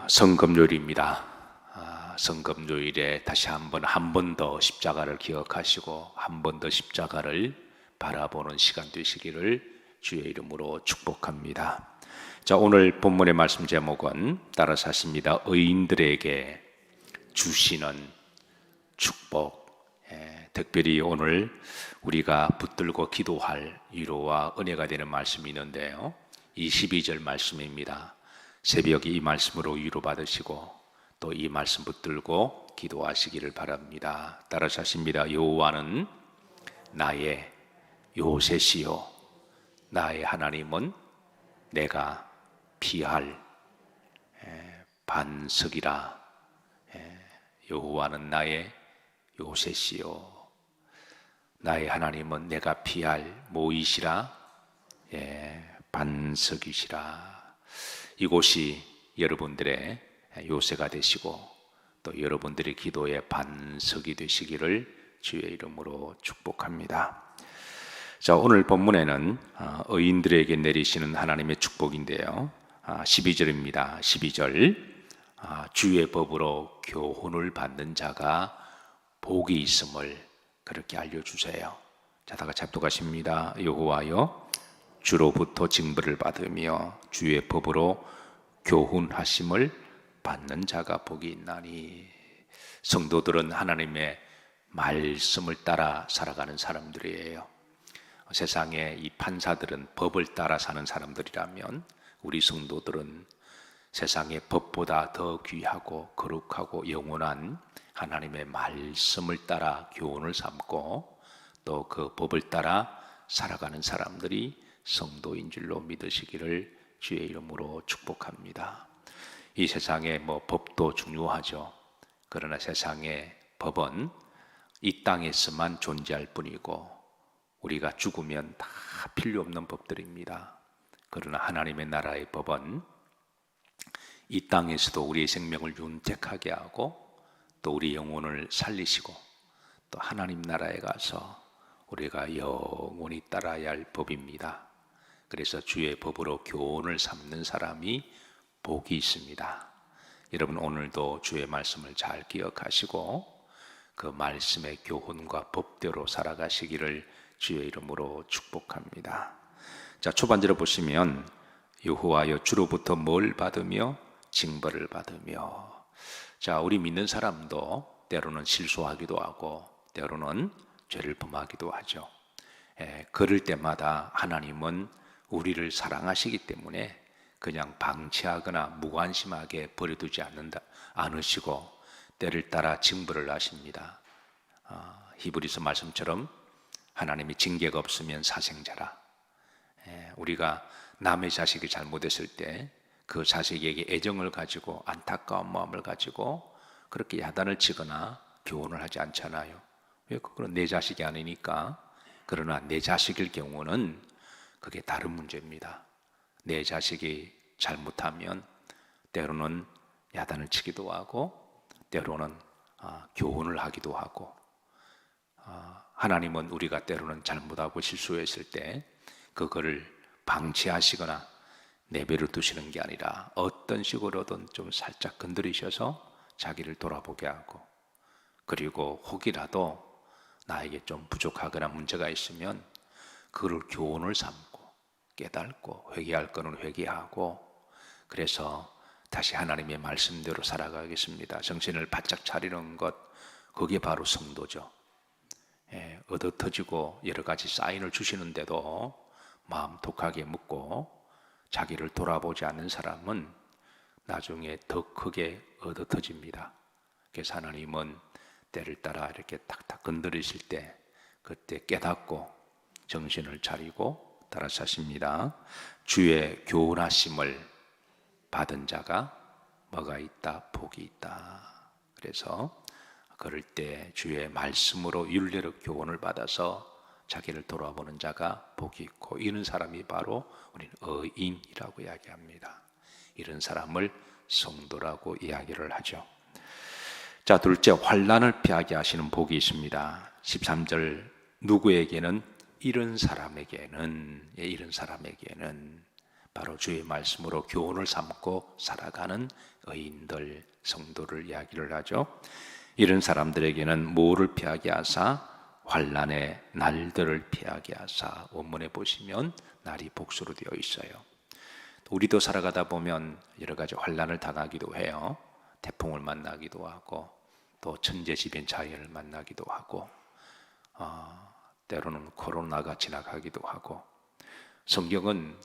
성금요일입니다. 성금요일에 다시 한 번 더 십자가를 기억하시고 한 번 더 십자가를 바라보는 시간 되시기를 주의 이름으로 축복합니다. 자, 오늘 본문의 말씀 제목은 따라서 하십니다. 의인들에게 주시는 축복. 특별히 오늘 우리가 붙들고 기도할 위로와 은혜가 되는 말씀이 있는데요, 22절 말씀입니다. 새벽에 이 말씀으로 위로받으시고 또 이 말씀 붙들고 기도하시기를 바랍니다. 따라서 하십니다. 여호와는 나의 요새시요 나의 하나님은 내가 피할 반석이라. 여호와는 나의 요새시요 나의 하나님은 내가 피할 뭐이시라? 반석이시라. 이곳이 여러분들의 요새가 되시고 또 여러분들의 기도의 반석이 되시기를 주의 이름으로 축복합니다. 자, 오늘 본문에는 의인들에게 내리시는 하나님의 축복인데요, 12절입니다. 12절, 주의 법으로 교훈을 받는 자가 복이 있음을 그렇게 알려주세요. 자, 다 같이 합독하십니다. 여호와여, 주로부터 징벌을 받으며 주의 법으로 교훈하심을 받는 자가 복이 있나니. 성도들은 하나님의 말씀을 따라 살아가는 사람들이에요. 세상에 이 판사들은 법을 따라 사는 사람들이라면 우리 성도들은 세상의 법보다 더 귀하고 거룩하고 영원한 하나님의 말씀을 따라 교훈을 삼고 또 그 법을 따라 살아가는 사람들이 성도인 줄로 믿으시기를 주의 이름으로 축복합니다. 이 세상에 법도 중요하죠. 그러나 세상의 법은 이 땅에서만 존재할 뿐이고 우리가 죽으면 다 필요 없는 법들입니다. 그러나 하나님의 나라의 법은 이 땅에서도 우리의 생명을 윤택하게 하고 또 우리 영혼을 살리시고 또 하나님 나라에 가서 우리가 영원히 따라야 할 법입니다. 그래서 주의 법으로 교훈을 삼는 사람이 복이 있습니다. 여러분, 오늘도 주의 말씀을 잘 기억하시고 그 말씀의 교훈과 법대로 살아가시기를 주의 이름으로 축복합니다. 자, 초반절을 보시면 여호와여, 주로부터 뭘 받으며? 징벌을 받으며. 자, 우리 믿는 사람도 때로는 실수하기도 하고 때로는 죄를 범하기도 하죠. 그럴 때마다 하나님은 우리를 사랑하시기 때문에 그냥 방치하거나 무관심하게 버려두지 않으시고 때를 따라 징벌을 하십니다. 히브리서 말씀처럼 하나님이 징계가 없으면 사생자라. 우리가 남의 자식이 잘못했을 때 그 자식에게 애정을 가지고 안타까운 마음을 가지고 그렇게 야단을 치거나 교훈을 하지 않잖아요. 왜? 그건 내 자식이 아니니까. 그러나 내 자식일 경우는 그게 다른 문제입니다. 내 자식이 잘못하면 때로는 야단을 치기도 하고 때로는 교훈을 하기도 하고, 하나님은 우리가 때로는 잘못하고 실수했을 때 그거를 방치하시거나 내버려 두시는 게 아니라 어떤 식으로든 좀 살짝 건드리셔서 자기를 돌아보게 하고, 그리고 혹이라도 나에게 좀 부족하거나 문제가 있으면 그걸 교훈을 삼고 깨닫고 회개할 거는 회개하고, 그래서 다시 하나님의 말씀대로 살아가겠습니다. 정신을 바짝 차리는 것, 그게 바로 성도죠. 얻어터지고 여러 가지 사인을 주시는데도 마음 독하게 묻고 자기를 돌아보지 않는 사람은 나중에 더 크게 얻어터집니다. 그래서 하나님은 때를 따라 이렇게 탁탁 건드리실 때 그때 깨닫고 정신을 차리고 따라서 하십니다. 주의 교훈하심을 받은 자가 뭐가 있다? 복이 있다. 그래서 그럴 때 주의 말씀으로 윤례로 교훈을 받아서 자기를 돌아보는 자가 복이 있고, 이런 사람이 바로 우리는 의인이라고 이야기합니다. 이런 사람을 성도라고 이야기를 하죠. 자, 둘째, 환난을 피하게 하시는 복이 있습니다. 13절, 누구에게는? 이런 사람에게는 바로 주의 말씀으로 교훈을 삼고 살아가는 의인들, 성도를 이야기를 하죠. 이런 사람들에게는 뭐를 피하게 하사? 환난의 날들을 피하게 하사. 원문에 보시면 날이 복수로 되어 있어요. 우리도 살아가다 보면 여러 가지 환난을 당하기도 해요. 태풍을 만나기도 하고 또 천재지변자연을 만나기도 하고 때로는 코로나가 지나가기도 하고, 성경은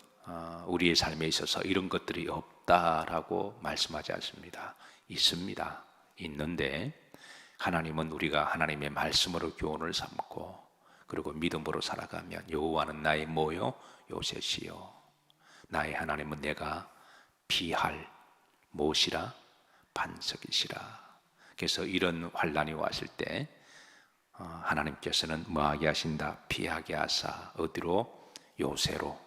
우리의 삶에 있어서 이런 것들이 없다라고 말씀하지 않습니다. 있습니다. 있는데 하나님은 우리가 하나님의 말씀으로 교훈을 삼고 그리고 믿음으로 살아가면 여호와는 나의 뭐요? 요새시요. 나의 하나님은 내가 피할 무엇이라? 반석이시라. 그래서 이런 환난이 왔을 때 하나님께서는 뭐하게 하신다? 피하게 하사. 어디로? 요새로,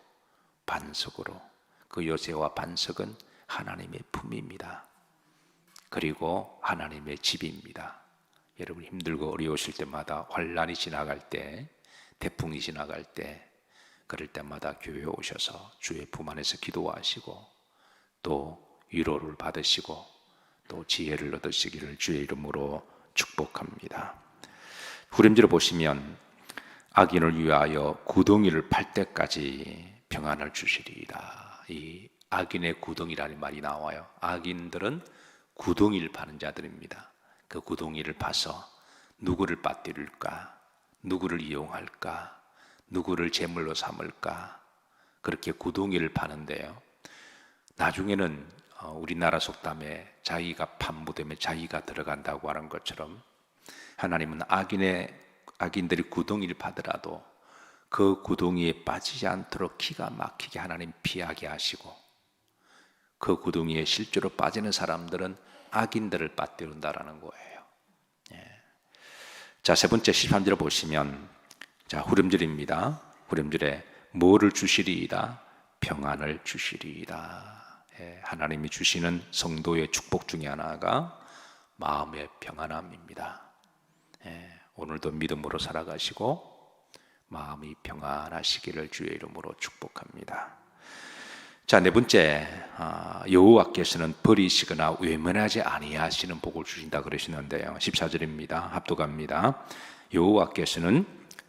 반석으로. 그 요새와 반석은 하나님의 품입니다. 그리고 하나님의 집입니다. 여러분 힘들고 어려우실 때마다, 환난이 지나갈 때, 태풍이 지나갈 때, 그럴 때마다 교회에 오셔서 주의 품 안에서 기도하시고 또 위로를 받으시고 또 지혜를 얻으시기를 주의 이름으로 축복합니다. 후렴지를 보시면 악인을 위하여 구덩이를 팔 때까지 평안을 주시리이다. 이 악인의 구덩이라는 말이 나와요. 악인들은 구덩이를 파는 자들입니다. 그 구덩이를 파서 누구를 빠뜨릴까? 누구를 이용할까? 누구를 제물로 삼을까? 그렇게 구덩이를 파는데요, 나중에는 우리나라 속담에 자기가 판부되면 자기가 들어간다고 하는 것처럼 하나님은 악인들이 구덩이를 파더라도 그 구덩이에 빠지지 않도록 기가 막히게 하나님 피하게 하시고, 그 구덩이에 실제로 빠지는 사람들은 악인들을 빠뜨린다라는 거예요. 자, 세 번째 13절을 보시면, 자, 후렴절입니다. 후렴절에 뭐를 주시리이다? 평안을 주시리이다. 하나님이 주시는 성도의 축복 중에 하나가 마음의 평안함입니다. 오늘도 믿음으로 살아가시고 마음이 평안하시기를 주의 이름으로 축복합니다. 자, 네 번째, 여호와께서는 버리시거나 외면하지 아니하시는 복을 주신다 그러시는데요, 14절입니다. 합독합니다. 여호와께서는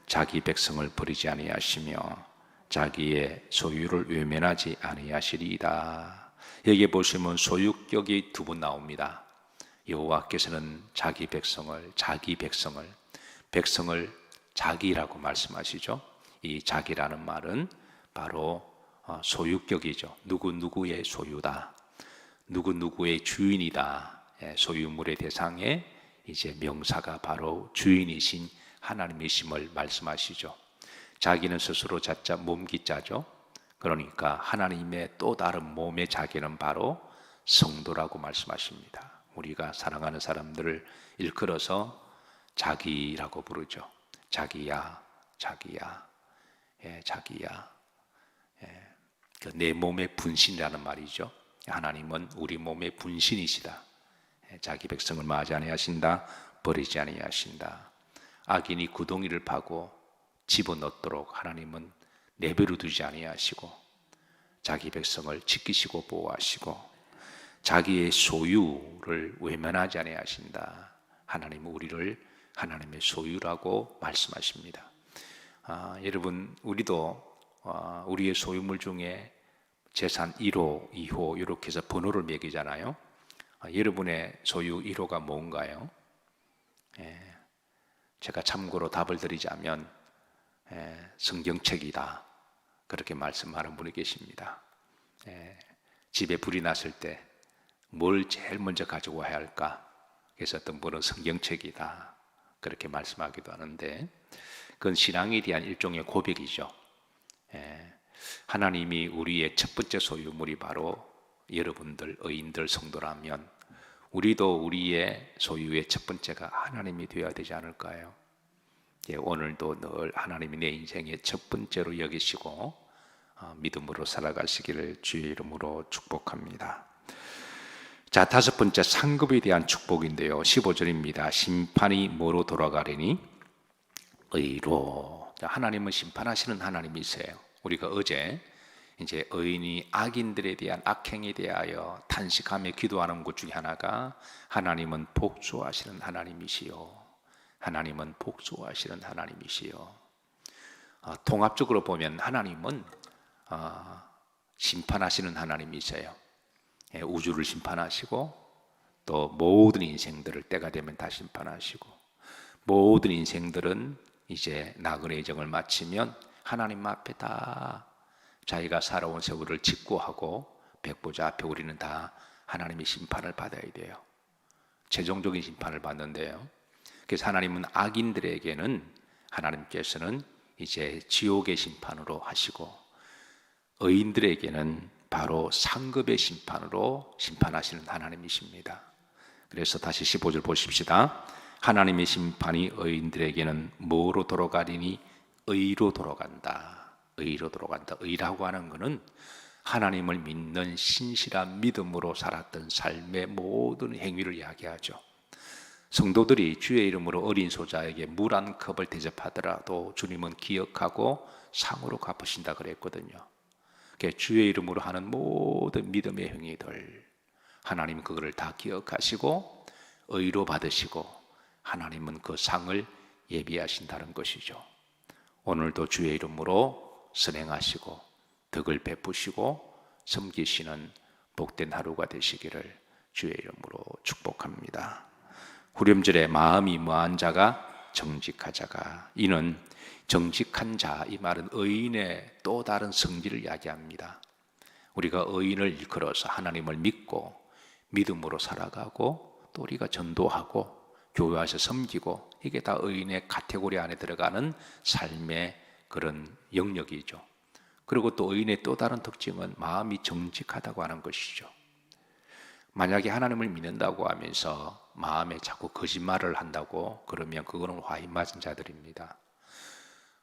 자기 백성을 버리지 아니하시며 자기의 소유를 외면하지 아니하시리이다. 여기 보시면 소유격이 두 번 나옵니다. 여호와께서는 자기 백성을 자기라고 말씀하시죠. 이 자기라는 말은 바로 소유격이죠. 누구누구의 소유다, 누구누구의 주인이다. 소유물의 대상에 이제 명사가 바로 주인이신 하나님이심을 말씀하시죠. 자기는 스스로 자자 몸기자죠. 그러니까 하나님의 또 다른 몸의 자기는 바로 성도라고 말씀하십니다. 우리가 사랑하는 사람들을 일컬어서 자기라고 부르죠. 자기야, 자기야, 자기야. 내 몸의 분신이라는 말이죠. 하나님은 우리 몸의 분신이시다. 자기 백성을 마지 아니하신다, 버리지 아니하신다. 악인이 구덩이를 파고 집어넣도록 하나님은 내버려 두지 아니하시고 자기 백성을 지키시고 보호하시고 자기의 소유를 외면하지 아니하신다. 하나님은 우리를 하나님의 소유라고 말씀하십니다. 여러분, 우리도 우리의 소유물 중에 재산 1호, 2호 이렇게 해서 번호를 매기잖아요. 여러분의 소유 1호가 뭔가요? 제가 참고로 답을 드리자면 성경책이다, 그렇게 말씀하는 분이 계십니다. 집에 불이 났을 때 뭘 제일 먼저 가지고 와야 할까? 그래서 어떤 분은 성경책이다, 그렇게 말씀하기도 하는데, 그건 신앙에 대한 일종의 고백이죠. 하나님이 우리의 첫 번째 소유물이 바로 여러분들 의인들 성도라면 우리도 우리의 소유의 첫 번째가 하나님이 되어야 되지 않을까요? 오늘도 늘 하나님이 내 인생의 첫 번째로 여기시고 믿음으로 살아가시기를 주의 이름으로 축복합니다. 자, 다섯 번째 상급에 대한 축복인데요, 15절입니다. 심판이 뭐로 돌아가리니? 의로. 하나님은 심판하시는 하나님이세요. 우리가 어제 이제 의인이 악인들에 대한 악행에 대하여 탄식하며 기도하는 것 중에 하나가 하나님은 복수하시는 하나님이시요. 하나님은 복수하시는 하나님이시요. 통합적으로 보면 하나님은 심판하시는 하나님이세요. 우주를 심판하시고 또 모든 인생들을 때가 되면 다 심판하시고 모든 인생들은 이제 나그네의 정을 마치면 하나님 앞에 다 자기가 살아온 세월을 직고하고 백보자 앞에 우리는 다 하나님의 심판을 받아야 돼요. 최종적인 심판을 받는데요. 그래서 하나님은 악인들에게는 하나님께서는 이제 지옥의 심판으로 하시고 의인들에게는 바로 상급의 심판으로 심판하시는 하나님이십니다. 그래서 다시 15절 보십시다. 하나님의 심판이 의인들에게는 뭐로 돌아가리니 의로 돌아간다. 의로 돌아간다. 의라고 하는 것은 하나님을 믿는 신실한 믿음으로 살았던 삶의 모든 행위를 이야기하죠. 성도들이 주의 이름으로 어린 소자에게 물 한 컵을 대접하더라도 주님은 기억하고 상으로 갚으신다 그랬거든요. 주의 이름으로 하는 모든 믿음의 행위들 하나님은 그거를 다 기억하시고 의로 받으시고 하나님은 그 상을 예비하신다는 것이죠. 오늘도 주의 이름으로 선행하시고 덕을 베푸시고 섬기시는 복된 하루가 되시기를 주의 이름으로 축복합니다. 후렴절에 마음이 무한 자가 정직하자가, 이는 정직한 자, 이 말은 의인의 또 다른 성질을 이야기합니다. 우리가 의인을 일컬어서 하나님을 믿고 믿음으로 살아가고 또 우리가 전도하고 교회에서 섬기고, 이게 다 의인의 카테고리 안에 들어가는 삶의 그런 영역이죠. 그리고 또 의인의 또 다른 특징은 마음이 정직하다고 하는 것이죠. 만약에 하나님을 믿는다고 하면서 마음에 자꾸 거짓말을 한다고 그러면 그거는 화인 맞은 자들입니다.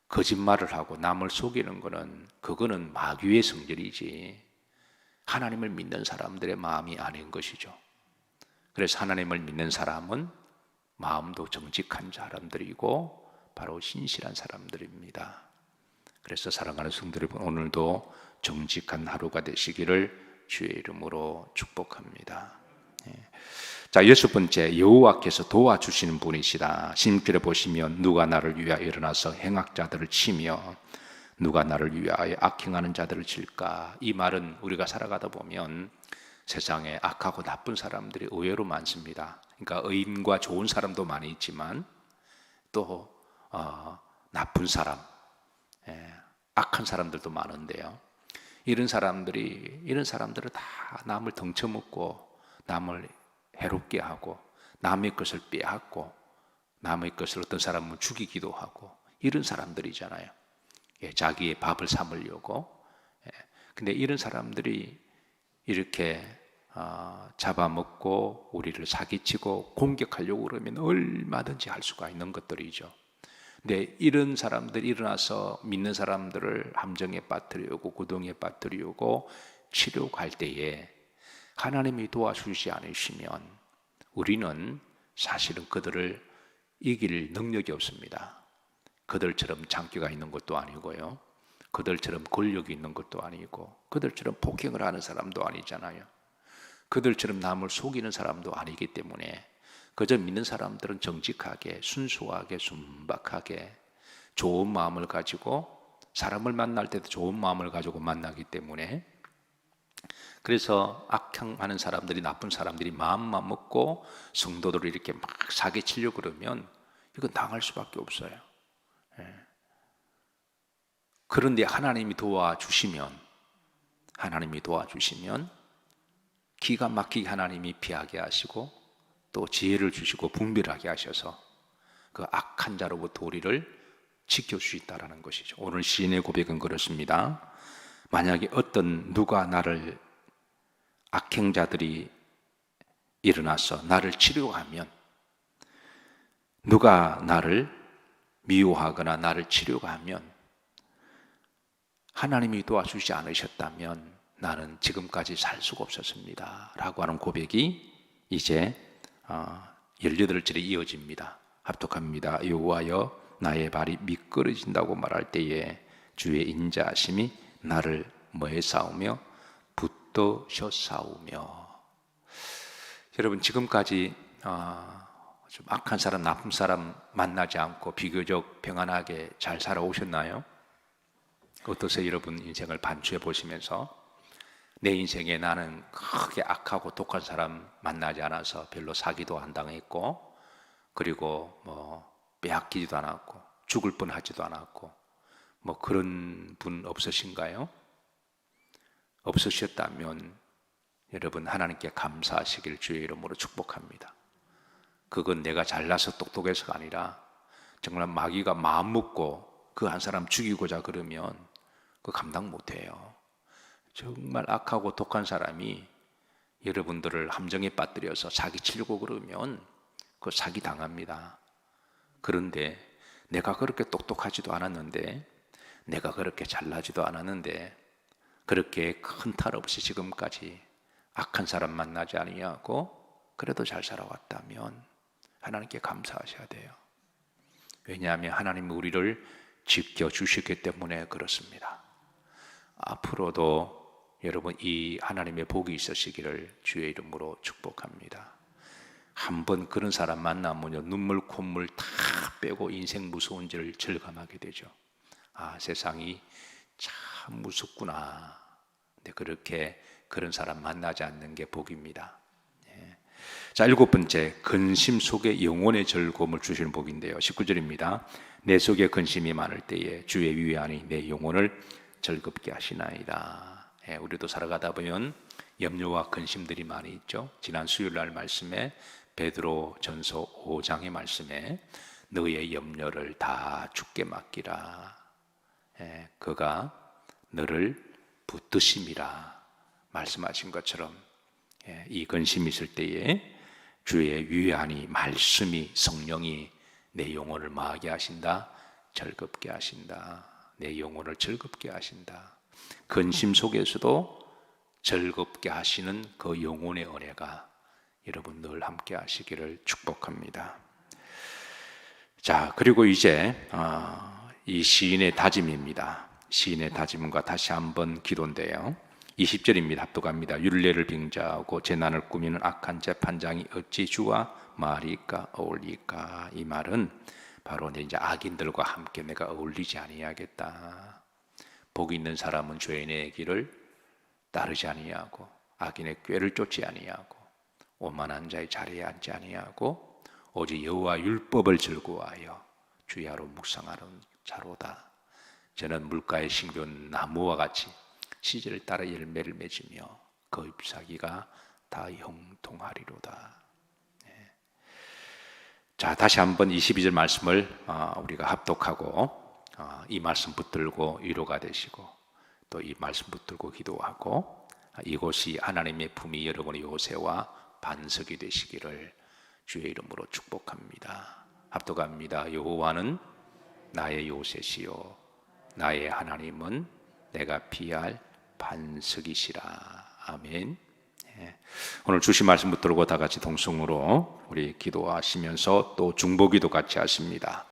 거짓말을 하고 남을 속이는 거는 그거는 마귀의 성질이지 하나님을 믿는 사람들의 마음이 아닌 것이죠. 그래서 하나님을 믿는 사람은 마음도 정직한 사람들이고 바로 신실한 사람들입니다. 그래서 사랑하는 성도 여러분, 오늘도 정직한 하루가 되시기를 주의 이름으로 축복합니다. 자, 6번째, 여호와께서 도와주시는 분이시다. 16절에 보시면 누가 나를 위하여 일어나서 행악자들을 치며 누가 나를 위하여 악행하는 자들을 칠까. 이 말은 우리가 살아가다 보면 세상에 악하고 나쁜 사람들이 의외로 많습니다. 그러니까 의인과 좋은 사람도 많이 있지만 또 나쁜 사람, 악한 사람들도 많은데요. 이런 사람들을 다 남을 덩쳐먹고 남을 해롭게 하고 남의 것을 빼앗고 남의 것을 어떤 사람은 죽이기도 하고 이런 사람들이잖아요. 자기의 밥을 삼으려고. 근데 이런 사람들이 이렇게 잡아먹고 우리를 사기치고 공격하려고 그러면 얼마든지 할 수가 있는 것들이죠. 근데 이런 사람들이 일어나서 믿는 사람들을 함정에 빠뜨리고 구덩이에 빠뜨리고 치려고 할 때에 하나님이 도와주시지 않으시면 우리는 사실은 그들을 이길 능력이 없습니다. 그들처럼 장기가 있는 것도 아니고요, 그들처럼 권력이 있는 것도 아니고, 그들처럼 폭행을 하는 사람도 아니잖아요. 그들처럼 남을 속이는 사람도 아니기 때문에 그저 믿는 사람들은 정직하게, 순수하게, 순박하게 좋은 마음을 가지고 사람을 만날 때도 좋은 마음을 가지고 만나기 때문에, 그래서 악행하는 사람들이, 나쁜 사람들이 마음만 먹고 성도들을 이렇게 막 사기치려고 그러면 이건 당할 수밖에 없어요. 그런데 하나님이 도와주시면 기가 막히게 하나님이 피하게 하시고 또 지혜를 주시고 분별하게 하셔서 그 악한 자로부터 우리를 지킬 수 있다는 것이죠. 오늘 시인의 고백은 그렇습니다. 만약에 누가 나를, 악행자들이 일어나서 나를 치려고 하면, 누가 나를 미워하거나 나를 치려고 하면, 하나님이 도와주지 않으셨다면 나는 지금까지 살 수가 없었습니다 라고 하는 고백이 이제 18절에 이어집니다. 합독합니다. 여호와여, 나의 발이 미끄러진다고 말할 때에 주의 인자하심이 나를 뭐에 싸우며? 붙드셔 싸우며. 여러분 지금까지 좀 악한 사람, 나쁜 사람 만나지 않고 비교적 평안하게 잘 살아오셨나요? 어떠세요? 여러분 인생을 반추해 보시면서 내 인생에 나는 크게 악하고 독한 사람 만나지 않아서 별로 사기도 안 당했고, 그리고 뭐 빼앗기지도 않았고 죽을 뻔하지도 않았고, 뭐 그런 분 없으신가요? 없으셨다면 여러분 하나님께 감사하시길 주의 이름으로 축복합니다. 그건 내가 잘나서 똑똑해서가 아니라 정말 마귀가 마음 먹고 그 한 사람 죽이고자 그러면 그 감당 못해요. 정말 악하고 독한 사람이 여러분들을 함정에 빠뜨려서 사기치려고 그러면 그 사기 당합니다. 그런데 내가 그렇게 똑똑하지도 않았는데, 내가 그렇게 잘나지도 않았는데, 그렇게 큰 탈 없이 지금까지 악한 사람 만나지 아니하고 그래도 잘 살아왔다면 하나님께 감사하셔야 돼요. 왜냐하면 하나님이 우리를 지켜주셨기 때문에 그렇습니다. 앞으로도 여러분 이 하나님의 복이 있으시기를 주의 이름으로 축복합니다. 한번 그런 사람 만나면요, 눈물 콧물 다 빼고 인생 무서운지를 절감하게 되죠. 세상이 참 무섭구나. 근데 그렇게 그런 사람 만나지 않는 게 복입니다. 자, 7번째, 근심 속에 영혼의 즐거움을 주시는 복인데요, 19절입니다. 내 속에 근심이 많을 때에 주의 위안이 내 영혼을 즐겁게 하시나이다. 우리도 살아가다 보면 염려와 근심들이 많이 있죠. 지난 수요일 날 말씀에 베드로 전서 5장의 말씀에 너의 염려를 다 주께 맡기라. 그가 너를 붙드심이라 말씀하신 것처럼 이 근심이 있을 때에 주의 위안이, 말씀이, 성령이 내 영혼을 마하게 하신다, 즐겁게 하신다. 내 영혼을 즐겁게 하신다. 근심 속에서도 즐겁게 하시는 그 영혼의 은혜가 여러분 늘 함께 하시기를 축복합니다. 자, 그리고 이제 이 시인의 다짐입니다. 시인의 다짐과 다시 한번 기도인데요, 20절입니다. 합독합니다. 율례를 빙자하고 재난을 꾸미는 악한 재판장이 어찌 주와 말일까 어울릴까. 이 말은 바로 이제 악인들과 함께 내가 어울리지 아니하겠다. 복 있는 사람은 죄인의 길을 따르지 아니하고 악인의 꾀를 쫓지 아니하고 오만한 자의 자리에 앉지 아니하고 오직 여호와 율법을 즐거워하여 주야로 묵상하는 자로다. 저는 물가에 심겨온 나무와 같이 시절을 따라 열매를 맺으며 그 잎사귀가 다 형통하리로다. 자, 다시 한번 22절 말씀을 우리가 합독하고 이 말씀 붙들고 위로가 되시고 또 이 말씀 붙들고 기도하고 이곳이 하나님의 품이 여러분의 요새와 반석이 되시기를 주의 이름으로 축복합니다. 합독합니다. 여호와는 나의 요새시요 나의 하나님은 내가 피할 반석이시라. 아멘. 오늘 주신 말씀 붙들고 다 같이 동성으로 우리 기도하시면서 또 중보기도 같이 하십니다.